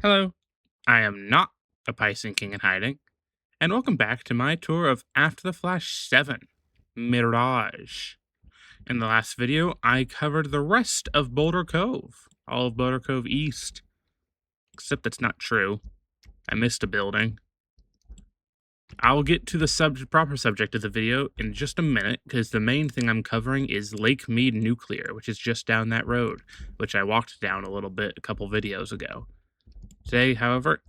Hello, I am not a Python King in hiding, and welcome back to my tour of After the Flash 7 Mirage. In the last video, I covered the rest of Boulder Cove, all of Boulder Cove East. Except that's not true. I missed a building. I'll get to the proper subject of the video in just a minute, because the main thing I'm covering is Lake Mead Nuclear, which is just down that road, which I walked down a little bit a couple videos ago. Today, however,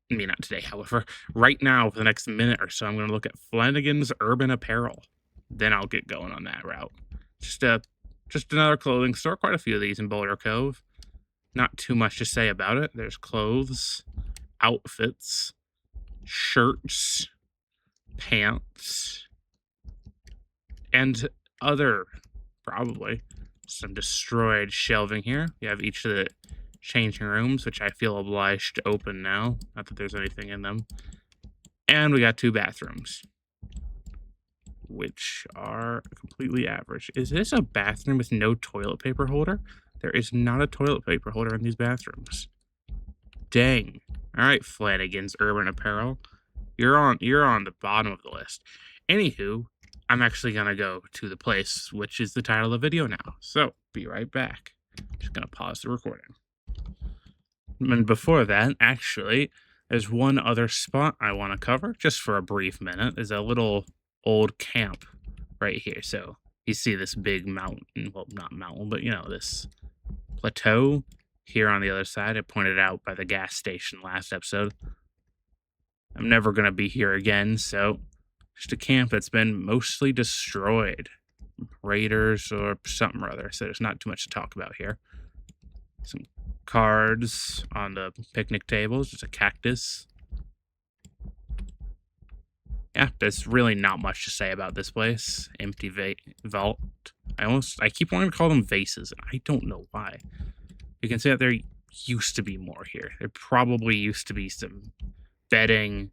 not today, however, right now for the next minute or so, I'm going to look at Flanaghan's Urban Apparel. Then I'll get going on that route. Just another clothing store. Quite a few of these in Boulder Cove. Not too much to say about it. There's clothes, outfits, shirts, pants, and other, probably, some destroyed shelving here. You have each of the changing rooms, which I feel obliged to open now. Not that there's anything in them. And we got two bathrooms, which are completely average. Is this a bathroom with no toilet paper holder? There is not a toilet paper holder in these bathrooms. Dang. All right, Flanaghan's Urban Apparel. You're on the bottom of the list. Anywho, I'm actually gonna go to the place, which is the title of the video now. So, be right back. Just gonna pause the recording. And before that, actually, there's one other spot I want to cover, just for a brief minute. There's a little old camp right here. So you see this big mountain, well, not mountain, but this plateau here on the other side. I pointed out by the gas station last episode. I'm never going to be here again, so just a camp that's been mostly destroyed. Raiders or something or other, so there's not too much to talk about here. Some cards on the picnic tables, just a cactus. Yeah, there's really not much to say about this place. Empty vault. I keep wanting to call them vases, and I don't know why. You can see that there used to be more here. There probably used to be some bedding,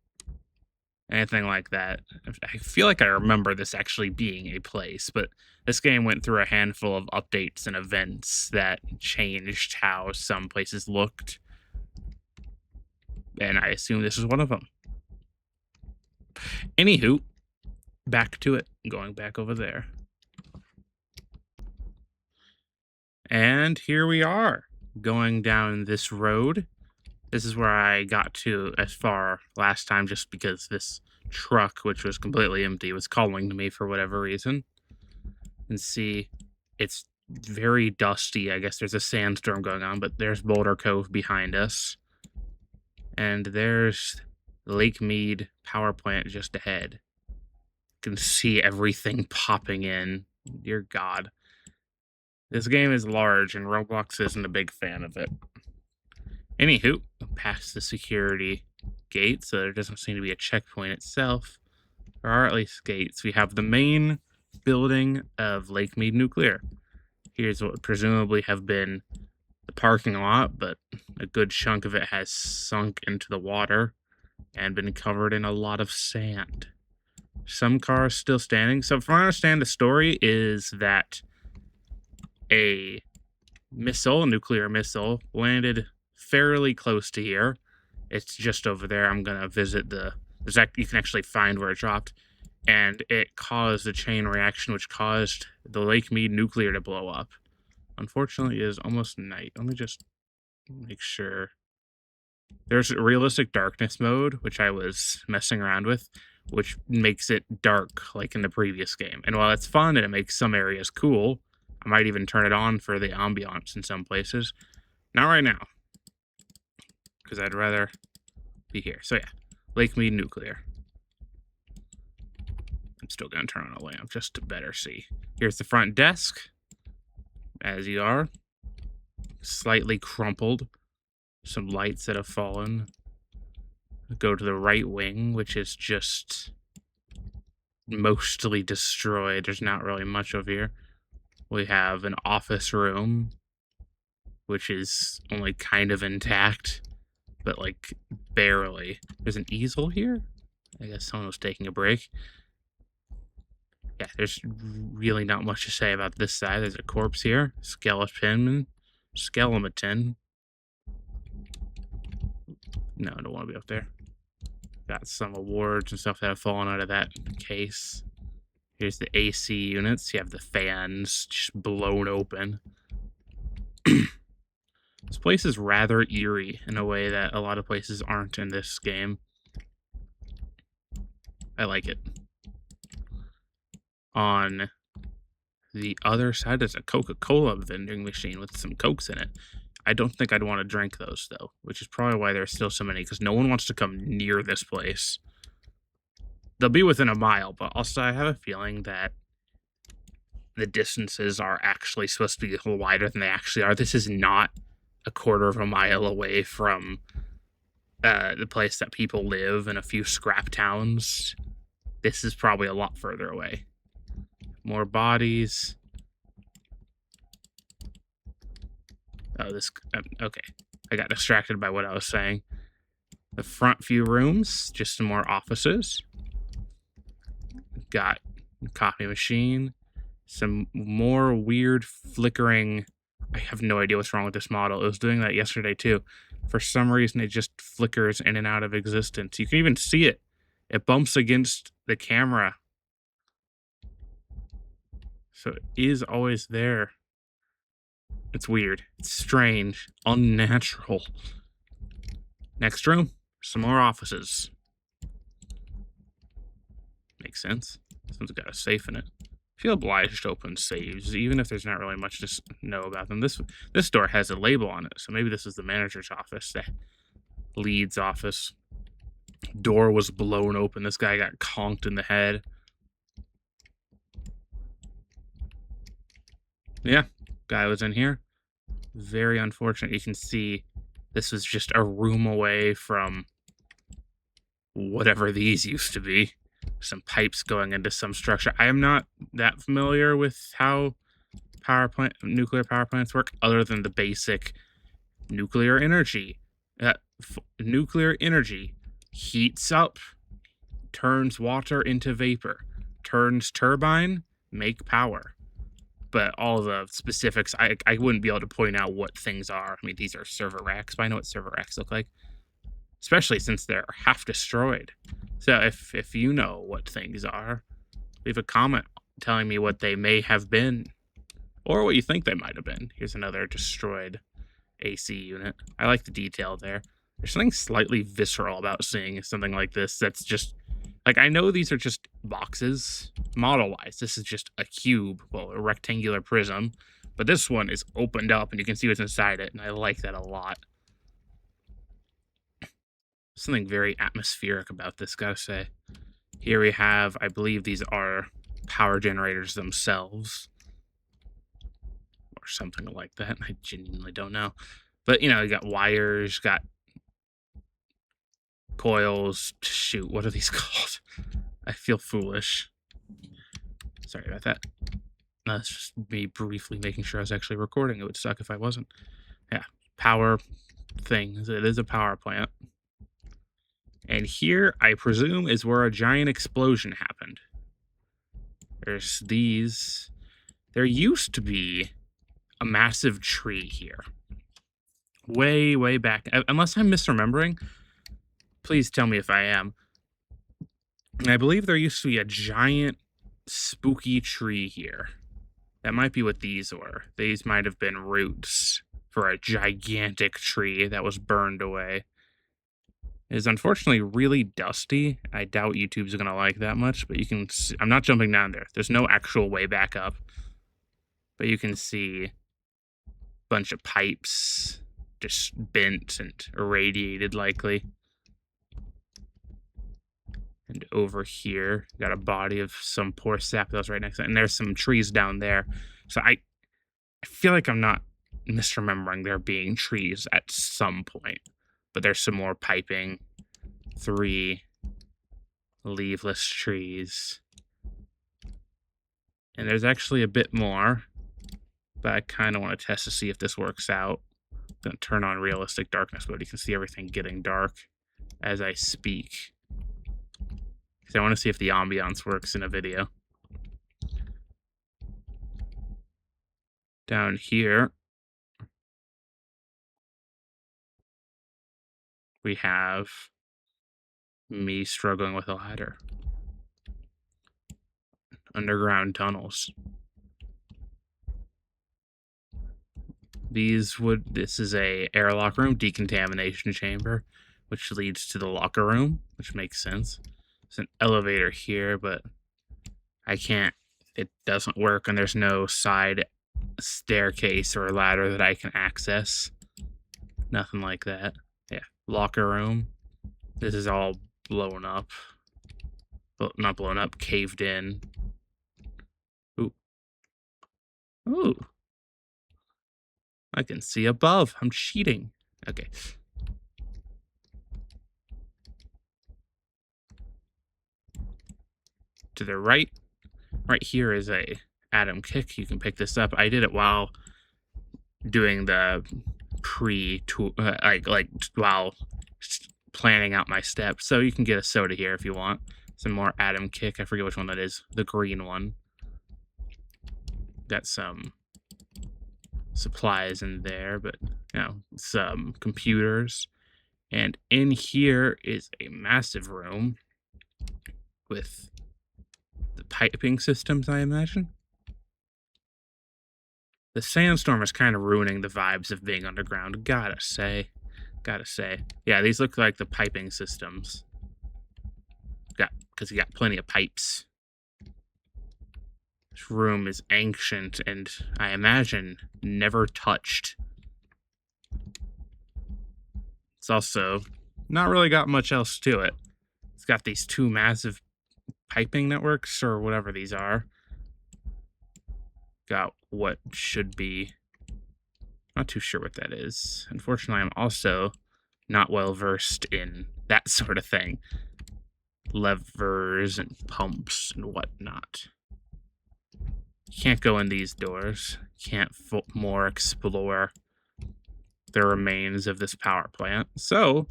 anything like that. I feel like I remember this actually being a place, but this game went through a handful of updates and events that changed how some places looked, and I assume this is one of them. Anywho, back to it. Going back over there. And here we are, going down this road. This is where I got to as far last time, just because this truck, which was completely empty, was calling to me for whatever reason. And see, it's very dusty. I guess there's a sandstorm going on, but there's Boulder Cove behind us. And there's Lake Mead power plant just ahead. You can see everything popping in. Dear God. This game is large, and Roblox isn't a big fan of it. Anywho, past the security gate, so there doesn't seem to be a checkpoint itself. There are at least gates. We have the main building of Lake Mead Nuclear. Here's what would presumably have been the parking lot, but a good chunk of it has sunk into the water and been covered in a lot of sand. Some cars still standing. So from what I understand, the story is that a nuclear missile, landed fairly close to here. It's just over there. I'm gonna visit you can actually find where it dropped, and it caused a chain reaction which caused the Lake Mead Nuclear to blow up. Unfortunately, it is almost night. Let me just make sure. There's realistic darkness mode, which I was messing around with, which makes it dark like in the previous game. And while it's fun and it makes some areas cool, I might even turn it on for the ambiance in some places. Not right now, because I'd rather be here. So yeah, Lake Mead Nuclear. I'm still going to turn on a lamp just to better see. Here's the front desk, as you are. Slightly crumpled. Some lights that have fallen. Go to the right wing, which is just mostly destroyed. There's not really much over here. We have an office room, which is only kind of intact, but like barely. There's an easel here. I guess someone was taking a break. Yeah, there's really not much to say about this side. There's a corpse here. Skeleton. No, I don't want to be up there. Got some awards and stuff that have fallen out of that case. Here's the AC units. You have the fans just blown open. This place is rather eerie in a way that a lot of places aren't in this game. I like it. On the other side, there's a Coca-Cola vending machine with some Cokes in it. I don't think I'd want to drink those, though, which is probably why there's still so many, because no one wants to come near this place. They'll be within a mile, but also I have a feeling that the distances are actually supposed to be a little wider than they actually are. This is not a quarter of a mile away from the place that people live in a few scrap towns. This is probably a lot further away. More bodies. Oh, okay. I got distracted by what I was saying. The front few rooms, just some more offices. Got a copy machine. Some more weird flickering. I have no idea what's wrong with this model. It was doing that yesterday too. For some reason, it just flickers in and out of existence. You can even see it. It bumps against the camera. So it is always there. It's weird. It's strange. Unnatural. Next room. Some more offices. Makes sense. This one's got a safe in it. I feel obliged to open saves, even if there's not really much to know about them. This door has a label on it, so maybe this is the manager's office, the lead's office. Door was blown open. This guy got conked in the head. Yeah, guy was in here. Very unfortunate. You can see this was just a room away from whatever these used to be. Some pipes going into some structure. I am not that familiar with how nuclear power plants work, other than the basic nuclear energy. Nuclear energy heats up, turns water into vapor, turns turbine, make power. But all the specifics, I wouldn't be able to point out what things are. I mean, these are server racks, but I know what server racks look like, especially since they're half destroyed. So if you know what things are, leave a comment telling me what they may have been, or what you think they might have been. Here's another destroyed AC unit. I like the detail there. There's something slightly visceral about seeing something like this that's just, like, I know these are just boxes, model-wise. This is just a cube, well, a rectangular prism, but this one is opened up and you can see what's inside it, and I like that a lot. Something very atmospheric about this, gotta say. Here we have, I believe these are power generators themselves, or something like that. I genuinely don't know. But, you know, you got wires, got coils. Shoot, what are these called? I feel foolish. Sorry about that. That's just me briefly making sure I was actually recording. It would suck if I wasn't. Yeah, power things. It is a power plant. And here, I presume, is where a giant explosion happened. There's these. There used to be a massive tree here. Way, way back. Unless I'm misremembering, please tell me if I am. I believe there used to be a giant, spooky tree here. That might be what these were. These might have been roots for a gigantic tree that was burned away. It is unfortunately really dusty. I doubt YouTube's gonna like that much, but you can see, I'm not jumping down there. There's no actual way back up. But you can see a bunch of pipes just bent and irradiated, likely. And over here, got a body of some poor sap that was right next to it. And there's some trees down there. So I feel like I'm not misremembering there being trees at some point. But there's some more piping. 3 leafless trees. And there's actually a bit more. But I kind of want to test to see if this works out. I'm going to turn on realistic darkness mode. You can see everything getting dark as I speak. Because I want to see if the ambiance works in a video. Down here. we have me struggling with a ladder. Underground tunnels. This is a airlock room, decontamination chamber, which leads to the locker room, which makes sense. There's an elevator here, but it doesn't work, and there's no side staircase or ladder that I can access. Nothing like that. Yeah, locker room. This is all blown up. Well, not blown up, caved in. Ooh. Ooh. I can see above. I'm cheating. Okay. To the right here is a atom kick. You can pick this up. I did it while doing the while planning out my steps. So you can get a soda here if you want. Some more atom kick. I forget which one that is. The green one. Got some supplies in there, but some computers. And in here is a massive room with the piping systems, I imagine. The sandstorm is kind of ruining the vibes of being underground, gotta say. Yeah, these look like the piping systems. Because you got plenty of pipes. This room is ancient and, I imagine, never touched. It's also not really got much else to it. It's got these two massive piping networks, or whatever these are. Got what should be... Not too sure what that is. Unfortunately, I'm also not well versed in that sort of thing. Levers and pumps and whatnot. Can't go in these doors. Can't more explore the remains of this power plant. So,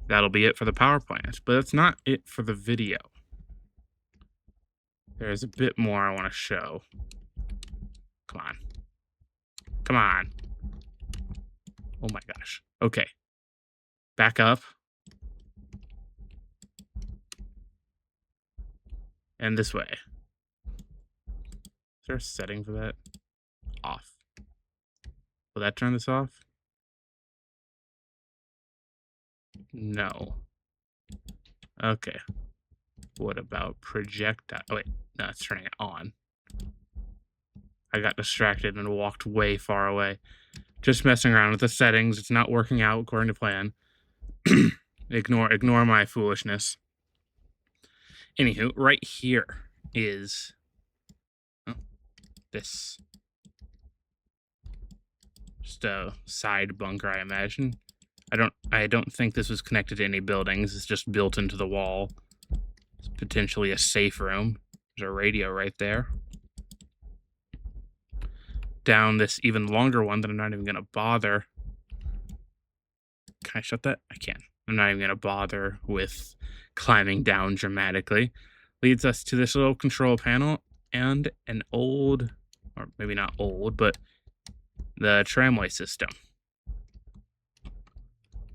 that'll be it for the power plant. But that's not it for the video. There's a bit more I want to show. Come on. Come on. Oh my gosh. Okay. Back up. And this way. Is there a setting for that? Off. Will that turn this off? No. Okay. What about projectile? Oh wait, no, it's turning it on. I got distracted and walked way far away. Just messing around with the settings. It's not working out according to plan. Ignore my foolishness. Anywho, right here is this. Just a side bunker, I imagine. I don't think this was connected to any buildings. It's just built into the wall. It's potentially a safe room. There's a radio right there. Down this even longer one that I'm not even going to bother. Can I shut that? I can. I'm not even going to bother with climbing down dramatically. Leads us to this little control panel and an old, or maybe not old, but the tramway system,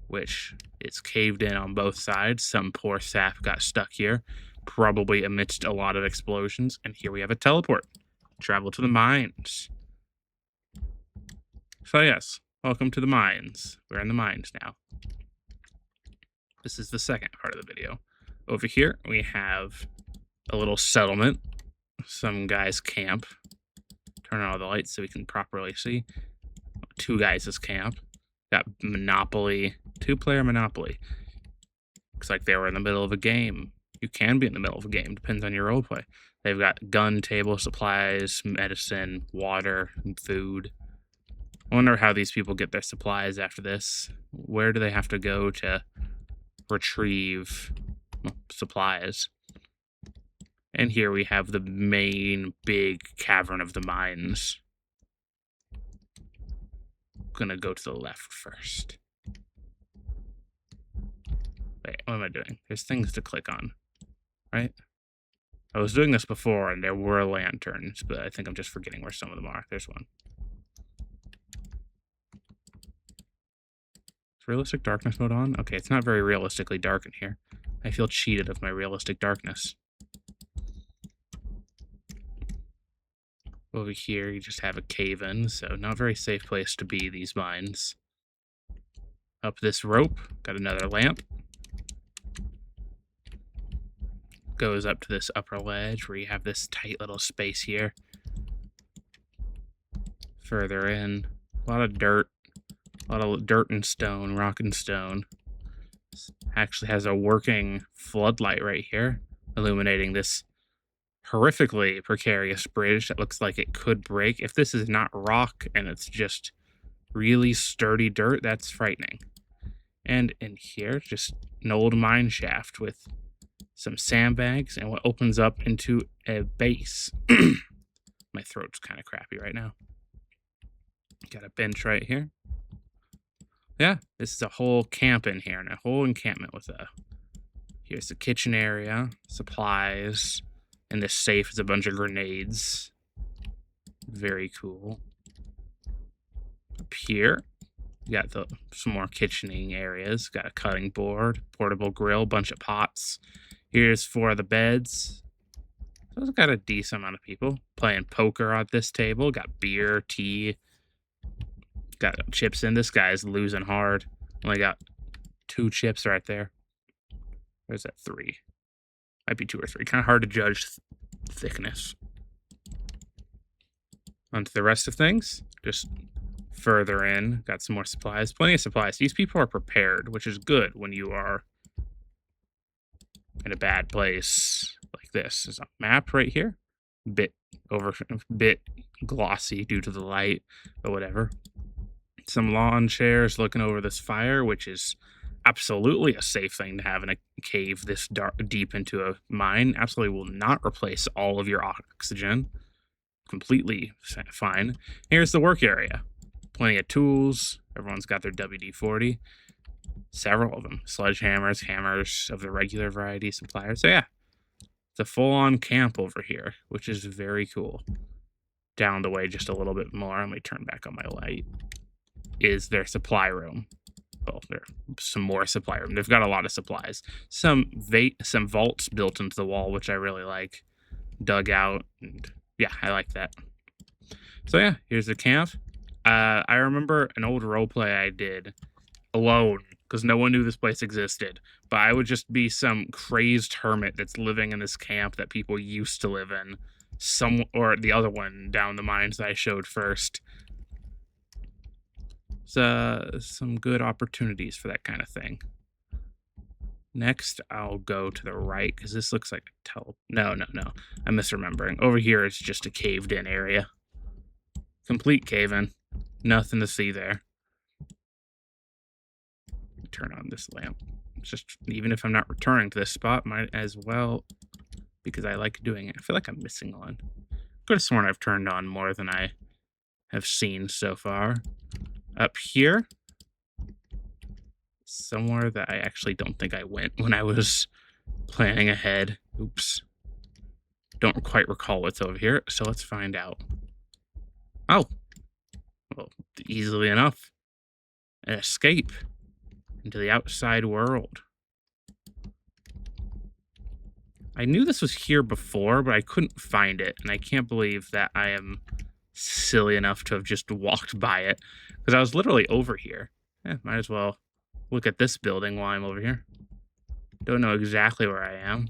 which is caved in on both sides. Some poor sap got stuck here, probably amidst a lot of explosions. And here we have a teleport. Travel to the mines. So yes, welcome to the mines. We're in the mines now. This is the second part of the video. Over here, we have a little settlement. Some guys camp. Turn on all the lights so we can properly see. Two guys' camp. Got Monopoly. Two-player Monopoly. Looks like they were in the middle of a game. You can be in the middle of a game. Depends on your roleplay. They've got gun, table, supplies, medicine, water, and food. I wonder how these people get their supplies after this. Where do they have to go to retrieve supplies? And here we have the main big cavern of the mines. Gonna go to the left first. Wait, what am I doing? There's things to click on, right? I was doing this before and there were lanterns, but I think I'm just forgetting where some of them are. There's one. It's realistic darkness mode on? Okay, it's not very realistically dark in here. I feel cheated of my realistic darkness. Over here, you just have a cave-in, so not a very safe place to be, these mines. Up this rope, got another lamp. Goes up to this upper ledge where you have this tight little space here. Further in, a lot of dirt and stone, rock and stone. This actually has a working floodlight right here, illuminating this horrifically precarious bridge that looks like it could break. If this is not rock and it's just really sturdy dirt, that's frightening. And in here, just an old mine shaft with some sandbags and what opens up into a base. My throat's kind of crappy right now. Got a bench right here. Yeah, this is a whole camp in here, and a whole encampment with here's the kitchen area, supplies, and this safe is a bunch of grenades. Very cool. Up here, you got some more kitchening areas. Got a cutting board, portable grill, bunch of pots. Here's 4 of the beds. So it's got a decent amount of people playing poker at this table. Got beer, tea. Got chips in. This guy's losing hard. Only got 2 chips right there. Where's that 3? Might be 2 or 3. Kind of hard to judge thickness. On to the rest of things. Just further in, got some more supplies. Plenty of supplies. These people are prepared, which is good when you are in a bad place like this. There's a map right here. Bit glossy due to the light, but whatever. Some lawn chairs looking over this fire, which is absolutely a safe thing to have in a cave this deep into a mine. Absolutely will not replace all of your oxygen. Completely fine. Here's the work area. Plenty of tools. Everyone's got their WD-40. Several of them. Sledgehammers, hammers of the regular variety, suppliers. So yeah, it's a full-on camp over here, which is very cool. Down the way just a little bit more. Let me turn back on my light. Is their supply room. Well, there's some more supply room. They've got a lot of supplies. Some vaults built into the wall, which I really like. Dug out, and yeah, I like that. So yeah, here's the camp. I remember an old roleplay I did alone because no one knew this place existed. But I would just be some crazed hermit that's living in this camp that people used to live in. Or the other one down the mines that I showed first. Some good opportunities for that kind of thing. Next, I'll go to the right because this looks like a No. I'm misremembering. Over here, it's just a caved-in area. Complete cave-in. Nothing to see there. Turn on this lamp. Just even if I'm not returning to this spot, might as well because I like doing it. I feel like I'm missing one. Could have sworn I've turned on more than I have seen so far. Up here, somewhere that I actually don't think I went when I was planning ahead. Oops. Don't quite recall what's over here, so let's find out. Oh. Well, easily enough. An escape into the outside world. I knew this was here before, but I couldn't find it, and I can't believe that I am silly enough to have just walked by it, because I was literally over here. Might as well look at this building while I'm over here. Don't know exactly where I am,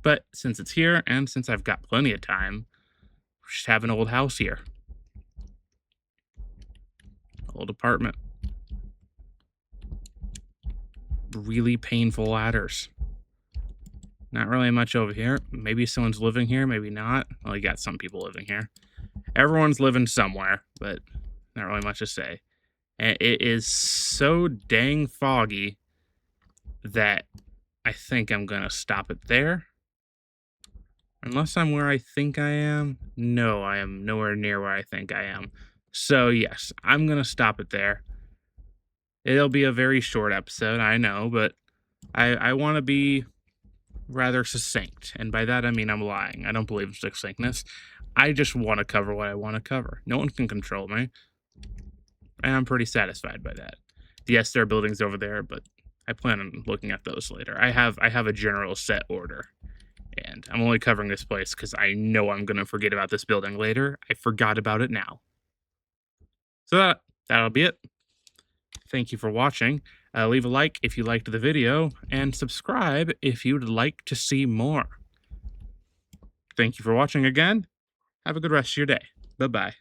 but since it's here, and since I've got plenty of time, we just have an old house here. Old apartment. Really painful ladders. Not really much over here. Maybe someone's living here, maybe not. Well, you got some people living here. Everyone's living somewhere, but not really much to say. And it is so dang foggy that I think I'm going to stop it there. Unless I'm where I think I am. No, I am nowhere near where I think I am. So yes, I'm going to stop it there. It'll be a very short episode, I know, but I want to be rather succinct. And by that, I mean I'm lying. I don't believe in succinctness. I just want to cover what I want to cover. No one can control me. And I'm pretty satisfied by that. Yes, there are buildings over there, but I plan on looking at those later. I have a general set order, and I'm only covering this place because I know I'm gonna forget about this building later. I forgot about it now. So that'll be it. Thank you for watching. Leave a like if you liked the video, and subscribe if you'd like to see more. Thank you for watching again. Have a good rest of your day. Bye bye.